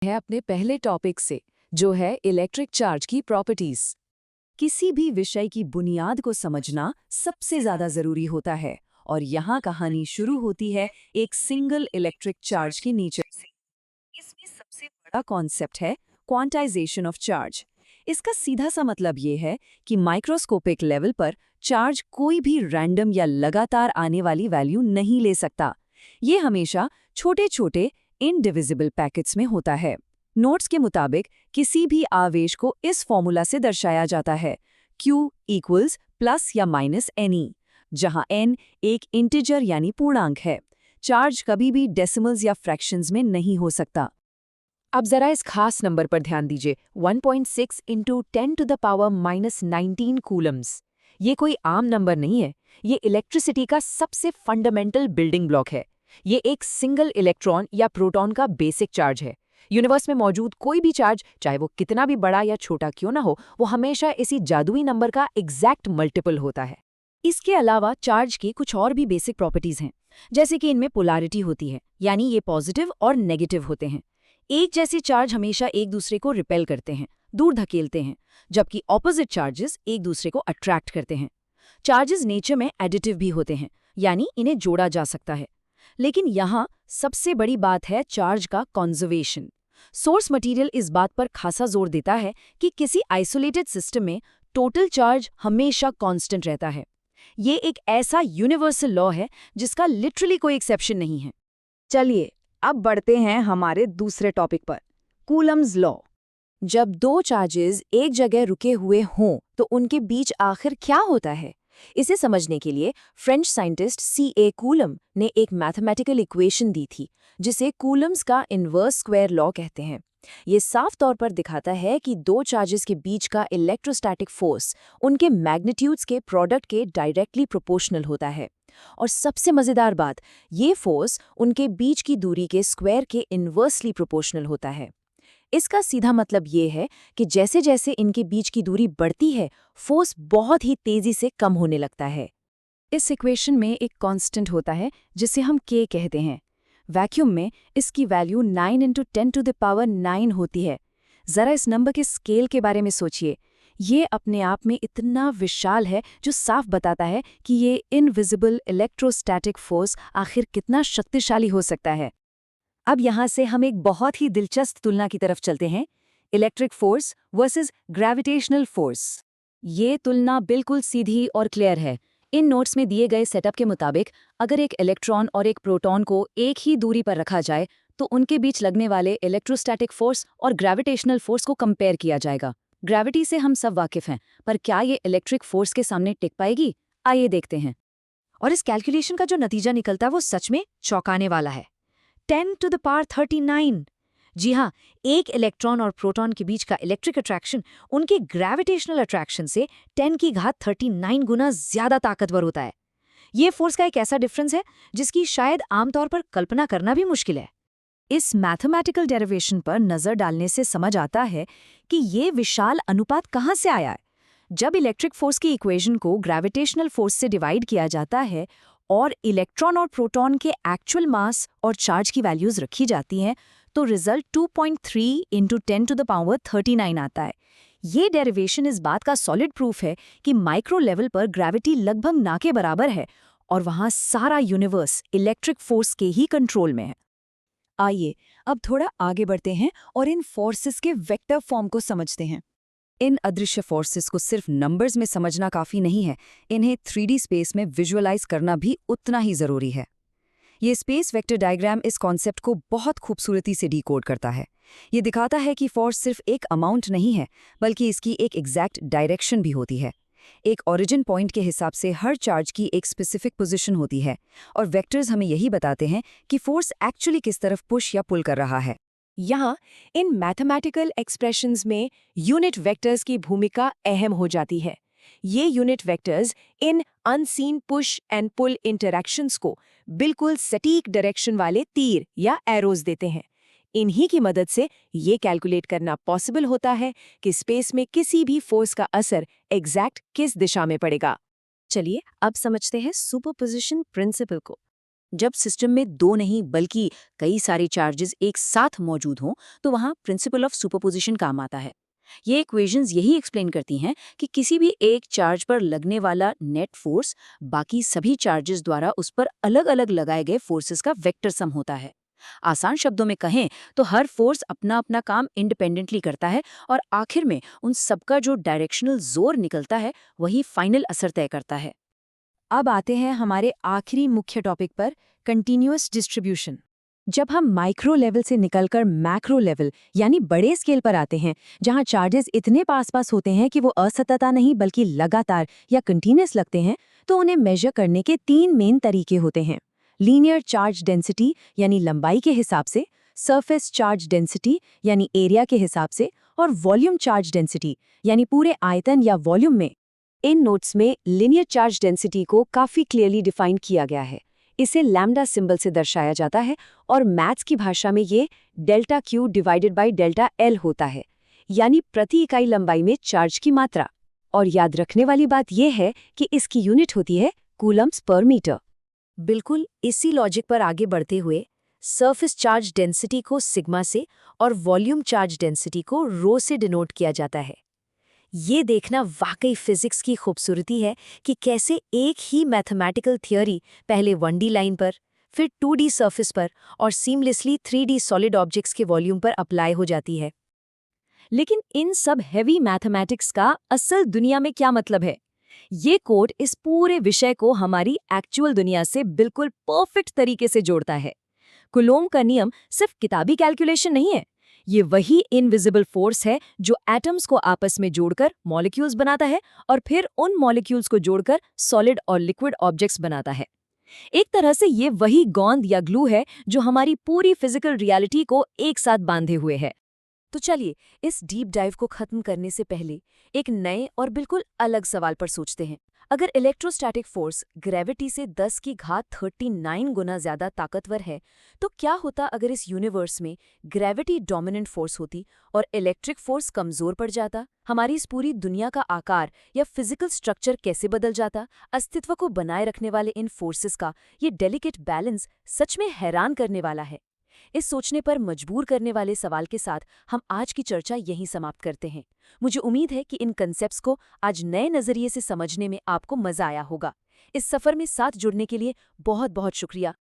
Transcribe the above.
है अपने पहले टॉपिक से, जो है इलेक्ट्रिक चार्ज की प्रॉपर्टीज। किसी भी विषय की बुनियाद को समझना सबसे ज्यादा जरूरी होता है, और यहाँ कहानी शुरू होती है एक सिंगल इलेक्ट्रिक चार्ज के नेचर से। इसमें सबसे बड़ा कॉन्सेप्ट है क्वांटाइजेशन ऑफ चार्ज। इसका सीधा सा मतलब ये है कि माइक्रोस्कोपिक लेवल पर चार्ज कोई भी रैंडम या लगातार आने वाली वैल्यू नहीं ले सकता। ये हमेशा छोटे छोटे इनडिविजिबल पैकेट्स में होता है। नोट्स के मुताबिक किसी भी आवेश को इस फॉर्मूला से दर्शाया जाता है, Q इक्वल्स प्लस या माइनस NE, जहां N एक इंटीजर यानी पूर्णांक है। चार्ज कभी भी डेसिमल्स या फ्रैक्शंस में नहीं हो सकता। अब जरा इस खास नंबर पर ध्यान दीजिए, 1.6 into 10 to the power -19 coulombs. ये कोई आम नंबर नहीं है, ये इलेक्ट्रिसिटी का सबसे फंडामेंटल बिल्डिंग ब्लॉक है। ये एक सिंगल इलेक्ट्रॉन या प्रोटॉन का बेसिक चार्ज है। यूनिवर्स में मौजूद कोई भी चार्ज, चाहे वो कितना भी बड़ा या छोटा क्यों ना हो, वो हमेशा इसी जादुई नंबर का एग्जैक्ट मल्टीपल होता है। इसके अलावा चार्ज की कुछ और भी बेसिक प्रॉपर्टीज हैं, जैसे कि इनमें पोलैरिटी होती है, यानी ये पॉजिटिव और नेगेटिव होते हैं। एक जैसे चार्ज हमेशा एक दूसरे को रिपेल करते हैं, दूर धकेलते हैं, जबकि ऑपोजिट चार्जेस एक दूसरे को अट्रैक्ट करते हैं। चार्जेस नेचर में एडिटिव भी होते हैं, यानी इन्हें जोड़ा जा सकता है। लेकिन यहाँ सबसे बड़ी बात है चार्ज का कॉन्जर्वेशन। सोर्स मटेरियल इस बात पर खासा जोर देता है कि किसी आइसोलेटेड सिस्टम में टोटल चार्ज हमेशा कांस्टेंट रहता है। ये एक ऐसा यूनिवर्सल लॉ है जिसका लिटरली कोई एक्सेप्शन नहीं है। चलिए अब बढ़ते हैं हमारे दूसरे टॉपिक पर, कूलम्स लॉ। जब दो चार्जेस एक जगह रुके हुए हों तो उनके बीच आखिर क्या होता है? इसे समझने के लिए फ्रेंच साइंटिस्ट C.A. कूलम ने एक मैथमेटिकल इक्वेशन दी थी, जिसे कूलम्स का इनवर्स स्क्वायर लॉ कहते हैं। ये साफ तौर पर दिखाता है कि दो चार्जेस के बीच का इलेक्ट्रोस्टैटिक फोर्स उनके मैग्नीट्यूड्स के प्रोडक्ट के डायरेक्टली प्रोपोर्शनल होता है। और सबसे मजेदार बात, ये फोर्स उनके बीच की दूरी के स्क्वायर के इनवर्सली प्रोपोर्शनल होता है। इसका सीधा मतलब ये है कि जैसे जैसे इनके बीच की दूरी बढ़ती है, फोर्स बहुत ही तेजी से कम होने लगता है। इस इक्वेशन में एक कांस्टेंट होता है जिसे हम K कहते हैं। वैक्यूम में इसकी वैल्यू 9 × 10 टू द पावर 9 होती है। जरा इस नंबर के स्केल के बारे में सोचिए। ये अपने आप में इतना विशाल है, जो साफ बताता है कि ये इनविजिबल इलेक्ट्रोस्टैटिक फोर्स आखिर कितना शक्तिशाली हो सकता है। अब यहाँ से हम एक बहुत ही दिलचस्प तुलना की तरफ चलते हैं, electric force versus gravitational force. ये तुलना बिल्कुल सीधी और क्लियर है। इन नोट्स में दिए गए सेटअप के मुताबिक अगर एक इलेक्ट्रॉन और एक प्रोटॉन को एक ही दूरी पर रखा जाए तो उनके बीच लगने वाले इलेक्ट्रोस्टैटिक फोर्स और ग्रेविटेशनल फोर्स को कंपेयर किया जाएगा। ग्रेविटी से हम सब वाकिफ हैं, पर क्या ये इलेक्ट्रिक फोर्स के सामने टिक पाएगी? आइए देखते हैं। और इस कैलकुलेशन का जो नतीजा निकलता है वो सच में चौंकाने वाला है। 10 टू द पावर 39। जी हाँ, एक इलेक्ट्रॉन और प्रोटॉन के बीच का इलेक्ट्रिक अट्रैक्शन उनके ग्रेविटेशनल अट्रैक्शन से 10 की घात 39 गुना ज्यादा ताकतवर होता है। ये फोर्स का एक ऐसा डिफरेंस है जिसकी शायद आमतौर पर कल्पना करना भी मुश्किल है। इस मैथमेटिकल डेरिवेशन पर नजर डालने से समझ आता है कि ये विशाल अनुपात कहाँ से आया है। जब इलेक्ट्रिक फोर्स की इक्वेशन को ग्रेविटेशनल फोर्स से डिवाइड किया जाता है और इलेक्ट्रॉन और प्रोटॉन के एक्चुअल मास और चार्ज की वैल्यूज रखी जाती हैं, तो रिजल्ट 2.3 × 10 टू द पावर 39 आता है। ये डेरिवेशन इस बात का सॉलिड प्रूफ है कि माइक्रो लेवल पर ग्रेविटी लगभग ना के बराबर है और वहाँ सारा यूनिवर्स इलेक्ट्रिक फोर्स के ही कंट्रोल में है। आइए अब थोड़ा आगे बढ़ते हैं और इन फोर्सेस के वेक्टर फॉर्म को समझते हैं। इन अदृश्य फोर्सेस को सिर्फ नंबर्स में समझना काफ़ी नहीं है, इन्हें 3D स्पेस में विजुअलाइज करना भी उतना ही ज़रूरी है। ये स्पेस वेक्टर डायग्राम इस कॉन्सेप्ट को बहुत खूबसूरती से डिकोड करता है। ये दिखाता है कि फोर्स सिर्फ एक अमाउंट नहीं है, बल्कि इसकी एक एग्जैक्ट डायरेक्शन भी होती है। एक ओरिजिन पॉइंट के हिसाब से हर चार्ज की एक स्पेसिफिक पोजीशन होती है, और वेक्टर्स हमें यही बताते हैं कि फोर्स एक्चुअली किस तरफ पुश या पुल कर रहा है। यहाँ इन मैथमेटिकल एक्सप्रेशंस में यूनिट वेक्टर्स की भूमिका अहम हो जाती है। ये यूनिट वेक्टर्स इन unseen push and pull interactions को बिल्कुल सटीक डायरेक्शन वाले तीर या एरोज देते हैं। इन्हीं की मदद से ये कैलकुलेट करना पॉसिबल होता है कि स्पेस में किसी भी फोर्स का असर एग्जैक्ट किस दिशा में पड़ेगा। चलिए अब समझते हैं सुपरपोजिशन प्रिंसिपल को। जब सिस्टम में दो नहीं बल्कि कई सारे चार्जेस एक साथ मौजूद हों तो वहाँ प्रिंसिपल ऑफ सुपरपोजिशन काम आता है। ये इक्वेशंस यही एक्सप्लेन करती हैं कि किसी भी एक चार्ज पर लगने वाला नेट फोर्स बाकी सभी चार्जेस द्वारा उस पर अलग अलग लगाए गए फोर्सेस का वेक्टर सम होता है। आसान शब्दों में कहें तो हर फोर्स अपना अपना काम इंडिपेंडेंटली करता है और आखिर में उन सबका जो डायरेक्शनल जोर निकलता है वही फाइनल असर तय करता है। अब आते हैं हमारे आखिरी मुख्य टॉपिक पर, कंटिन्यूअस डिस्ट्रीब्यूशन। जब हम माइक्रो लेवल से निकलकर मैक्रो लेवल यानी बड़े स्केल पर आते हैं, जहां चार्जेस इतने पास होते हैं कि वो असतता नहीं बल्कि लगातार या कंटिन्यूअस लगते हैं, तो उन्हें मेजर करने के 3 मेन तरीके होते हैं। लीनियर चार्ज डेंसिटी यानी लंबाई के हिसाब से, सरफेस चार्ज डेंसिटी यानी एरिया के हिसाब से, और वॉल्यूम चार्ज डेंसिटी यानी पूरे आयतन या वॉल्यूम में। इन नोट्स में लीनियर चार्ज डेंसिटी को काफी क्लियरली डिफाइन किया गया है। इसे लैम्डा सिंबल से दर्शाया जाता है और मैथ्स की भाषा में ये delta Q divided by delta L होता है, यानी प्रति इकाई लंबाई में चार्ज की मात्रा। और याद रखने वाली बात यह है कि इसकी यूनिट होती है कूलम्स पर मीटर। बिल्कुल इसी लॉजिक पर आगे बढ़ते हुए सरफेस चार्ज डेंसिटी को सिग्मा से और वॉल्यूम चार्ज डेंसिटी को रो से डिनोट किया जाता है। ये देखना वाकई फिजिक्स की खूबसूरती है कि कैसे एक ही मैथमेटिकल थियोरी पहले 1D लाइन पर, फिर 2D सरफेस पर और सीमलेसली 3D सॉलिड ऑब्जेक्ट्स के वॉल्यूम पर अप्लाई हो जाती है। लेकिन इन सब हैवी मैथमेटिक्स का असल दुनिया में क्या मतलब है? ये कोड इस पूरे विषय को हमारी एक्चुअल दुनिया से बिल्कुल परफेक्ट तरीके से जोड़ता है। कुलोम का नियम सिर्फ किताबी कैलकुलेशन नहीं है, ये वही इनविजिबल फोर्स है जो एटम्स को आपस में जोड़कर मॉलिक्यूल्स बनाता है और फिर उन मॉलिक्यूल्स को जोड़कर सॉलिड और लिक्विड ऑब्जेक्ट्स बनाता है। एक तरह से ये वही गोंद या ग्लू है जो हमारी पूरी फिजिकल रियलिटी को एक साथ बांधे हुए है। तो चलिए, इस डीप डाइव को खत्म करने से पहले एक नए और बिल्कुल अलग सवाल पर सोचते हैं। अगर इलेक्ट्रोस्टैटिक फोर्स ग्रेविटी से 10 की घात 39 गुना ज्यादा ताकतवर है, तो क्या होता अगर इस यूनिवर्स में ग्रेविटी डोमिनेंट फोर्स होती और इलेक्ट्रिक फोर्स कमजोर पड़ जाता? हमारी इस पूरी दुनिया का आकार या फिजिकल स्ट्रक्चर कैसे बदल जाता? अस्तित्व को बनाए रखने वाले इन फोर्सेस का ये डेलिकेट बैलेंस सच में हैरान करने वाला है। इस सोचने पर मजबूर करने वाले सवाल के साथ हम आज की चर्चा यहीं समाप्त करते हैं। मुझे उम्मीद है कि इन कंसेप्ट्स को आज नए नजरिए से समझने में आपको मजा आया होगा। इस सफर में साथ जुड़ने के लिए बहुत बहुत शुक्रिया।